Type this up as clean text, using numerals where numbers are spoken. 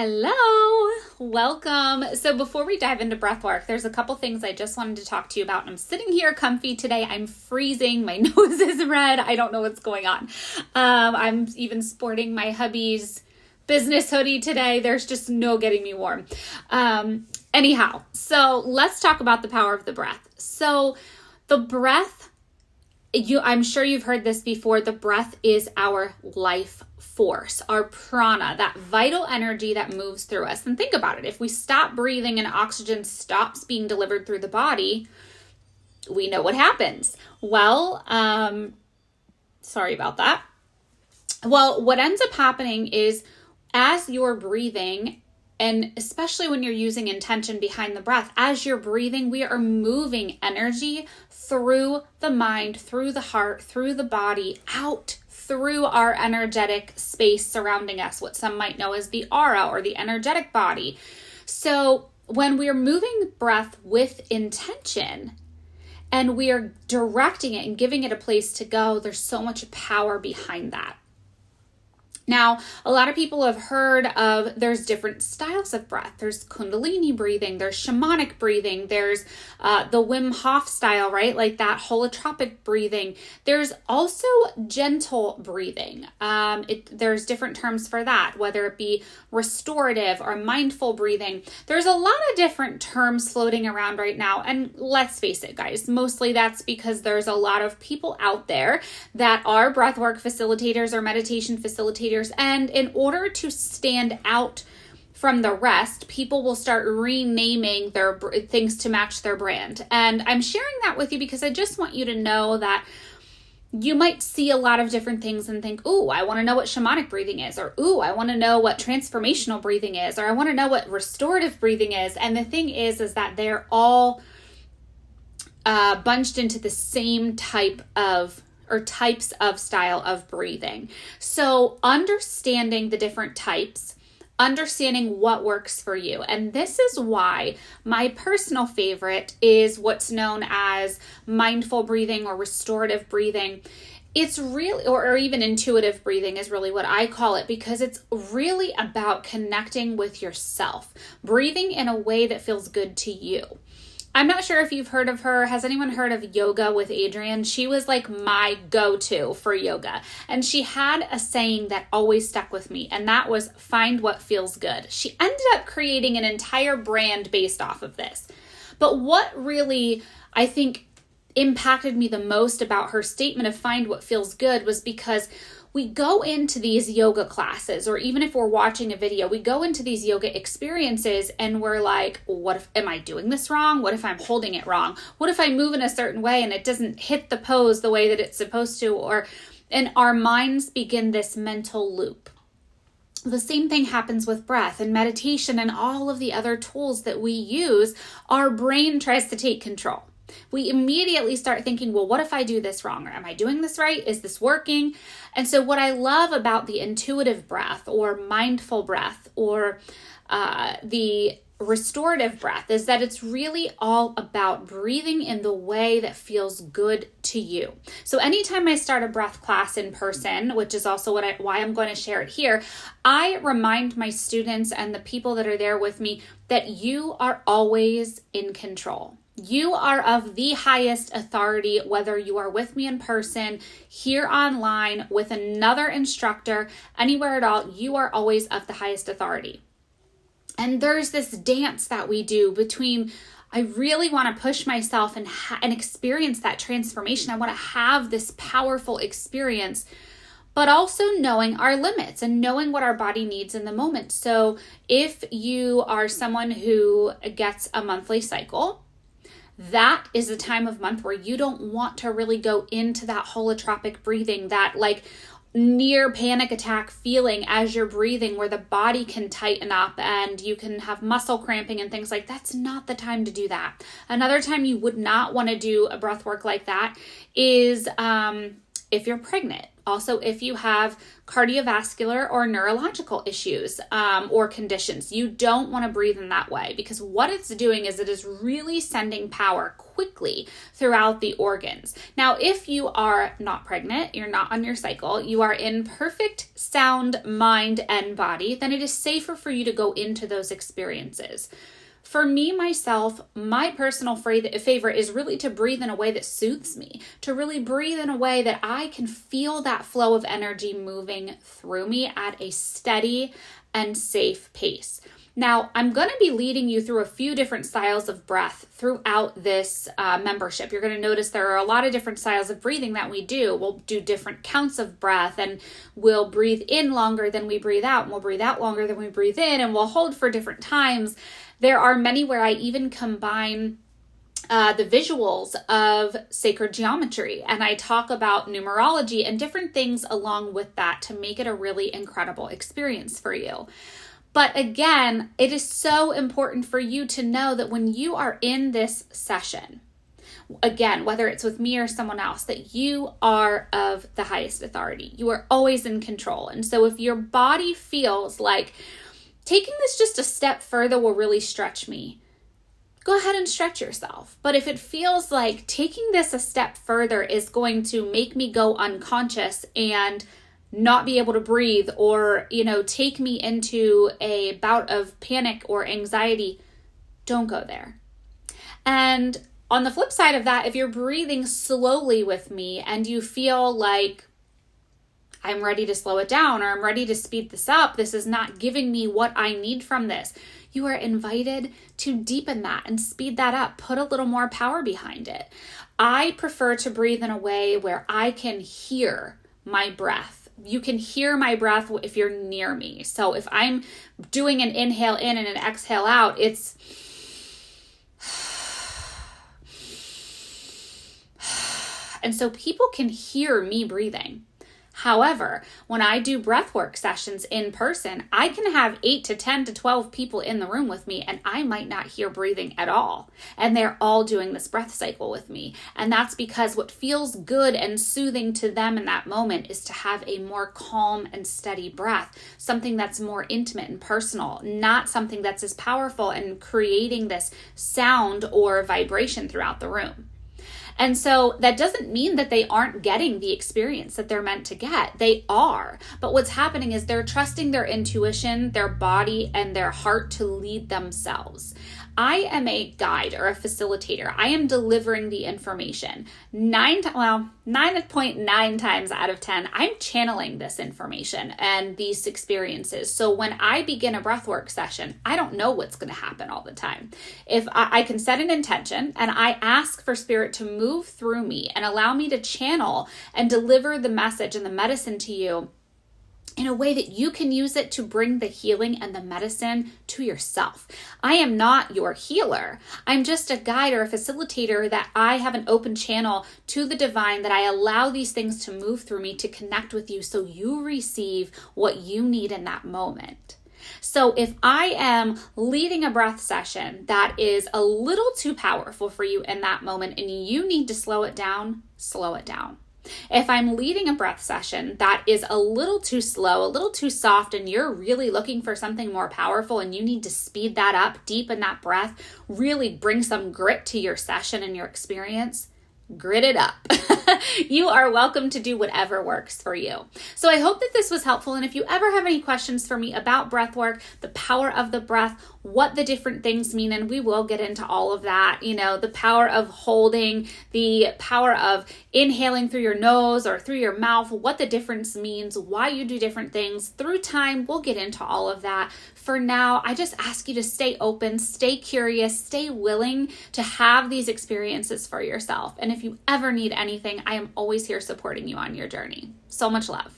Hello, welcome. So before we dive into breathwork, there's a couple things I just wanted to talk to you about. I'm sitting here comfy today. I'm freezing. My nose is red. I don't know what's going on. I'm even sporting my hubby's business hoodie today. There's just no getting me warm. Anyhow, so let's talk about the power of the breath. So the breath, I'm sure you've heard this before. The breath is our life force, our prana, that vital energy that moves through us. And think about it. If we stop breathing and oxygen stops being delivered through the body, we know what happens. Well, sorry about that. Well, what ends up happening is as you're breathing, and especially when you're using intention behind the breath, as you're breathing, we are moving energy through the mind, through the heart, through the body, out through our energetic space surrounding us, what some might know as the aura or the energetic body. So when we are moving breath with intention and we are directing it and giving it a place to go, there's so much power behind that. Now, a lot of people have heard of, there's different styles of breath. There's Kundalini breathing, there's shamanic breathing, there's the Wim Hof style, right? Like that holotropic breathing. There's also gentle breathing. There's different terms for that, whether it be restorative or mindful breathing. There's a lot of different terms floating around right now. And let's face it, guys, mostly that's because there's a lot of people out there that are breathwork facilitators or meditation facilitators. And in order to stand out from the rest, people will start renaming their things to match their brand. And I'm sharing that with you because I just want you to know that you might see a lot of different things and think, ooh, I want to know what shamanic breathing is, or ooh, I want to know what transformational breathing is, or I want to know what restorative breathing is. And the thing is that they're all bunched into the same types of style of breathing. So understanding the different types, understanding what works for you. And this is why my personal favorite is what's known as mindful breathing or restorative breathing. It's really, or even intuitive breathing is really what I call it, because it's really about connecting with yourself, breathing in a way that feels good to you. I'm not sure if you've heard of her. Has anyone heard of Yoga with Adriene? She was like my go-to for yoga. And she had a saying that always stuck with me, and that was find what feels good. She ended up creating an entire brand based off of this. But what really, I think, impacted me the most about her statement of find what feels good was because we go into these yoga classes, or even if we're watching a video, we go into these yoga experiences and we're like, what if, am I doing this wrong? What if I'm holding it wrong? What if I move in a certain way and it doesn't hit the pose the way that it's supposed to? And our minds begin this mental loop. The same thing happens with breath and meditation and all of the other tools that we use. Our brain tries to take control. We immediately start thinking, well, what if I do this wrong? Or am I doing this right? Is this working? And so what I love about the intuitive breath or mindful breath or the restorative breath is that it's really all about breathing in the way that feels good to you. So anytime I start a breath class in person, which is also why I'm going to share it here, I remind my students and the people that are there with me that you are always in control. You are of the highest authority, whether you are with me in person, here online, with another instructor, anywhere at all, you are always of the highest authority. And there's this dance that we do between, I really want to push myself and experience that transformation. I want to have this powerful experience, but also knowing our limits and knowing what our body needs in the moment. So if you are someone who gets a monthly cycle, that is a time of month where you don't want to really go into that holotropic breathing, that like near panic attack feeling as you're breathing where the body can tighten up and you can have muscle cramping and things like that. That's not the time to do that. Another time you would not want to do a breath work like that is if you're pregnant. Also, if you have cardiovascular or neurological issues or conditions, you don't want to breathe in that way, because what it's doing is it is really sending power quickly throughout the organs. Now, if you are not pregnant, you're not on your cycle, you are in perfect sound mind and body, then it is safer for you to go into those experiences. For me, myself, my personal favorite is really to breathe in a way that soothes me, to really breathe in a way that I can feel that flow of energy moving through me at a steady and safe pace. Now, I'm going to be leading you through a few different styles of breath throughout this membership. You're going to notice there are a lot of different styles of breathing that we do. We'll do different counts of breath, and we'll breathe in longer than we breathe out, and we'll breathe out longer than we breathe in, and we'll hold for different times. There are many where I even combine the visuals of sacred geometry, and I talk about numerology and different things along with that to make it a really incredible experience for you. But again, it is so important for you to know that when you are in this session, again, whether it's with me or someone else, that you are of the highest authority. You are always in control. And so if your body feels like taking this just a step further will really stretch me, go ahead and stretch yourself. But if it feels like taking this a step further is going to make me go unconscious and not be able to breathe, or, take me into a bout of panic or anxiety, don't go there. And on the flip side of that, if you're breathing slowly with me and you feel like I'm ready to slow it down, or I'm ready to speed this up, this is not giving me what I need from this, you are invited to deepen that and speed that up, put a little more power behind it. I prefer to breathe in a way where I can hear my breath. You can hear my breath if you're near me. So if I'm doing an inhale in and an exhale out, it's and so people can hear me breathing. However, when I do breathwork sessions in person, I can have 8 to 10 to 12 people in the room with me, and I might not hear breathing at all. And they're all doing this breath cycle with me. And that's because what feels good and soothing to them in that moment is to have a more calm and steady breath, something that's more intimate and personal, not something that's as powerful and creating this sound or vibration throughout the room. And so that doesn't mean that they aren't getting the experience that they're meant to get. They are. But what's happening is they're trusting their intuition, their body, and their heart to lead themselves. I am a guide or a facilitator. I am delivering the information. 9.9 times out of 10, I'm channeling this information and these experiences. So when I begin a breathwork session, I don't know what's going to happen all the time. If I can set an intention and I ask for spirit to move through me and allow me to channel and deliver the message and the medicine to you in a way that you can use it to bring the healing and the medicine to yourself. I am not your healer. I'm just a guide or a facilitator that I have an open channel to the divine, that I allow these things to move through me to connect with you so you receive what you need in that moment. So if I am leading a breath session that is a little too powerful for you in that moment and you need to slow it down, slow it down. If I'm leading a breath session that is a little too slow, a little too soft, and you're really looking for something more powerful and you need to speed that up, deepen that breath, really bring some grit to your session and your experience, grit it up. You are welcome to do whatever works for you. So I hope that this was helpful. And if you ever have any questions for me about breath work, the power of the breath, what the different things mean, and we will get into all of that, the power of holding, the power of inhaling through your nose or through your mouth, what the difference means, why you do different things. Through time, we'll get into all of that. For now, I just ask you to stay open, stay curious, stay willing to have these experiences for yourself. And if you ever need anything, I am always here supporting you on your journey. So much love.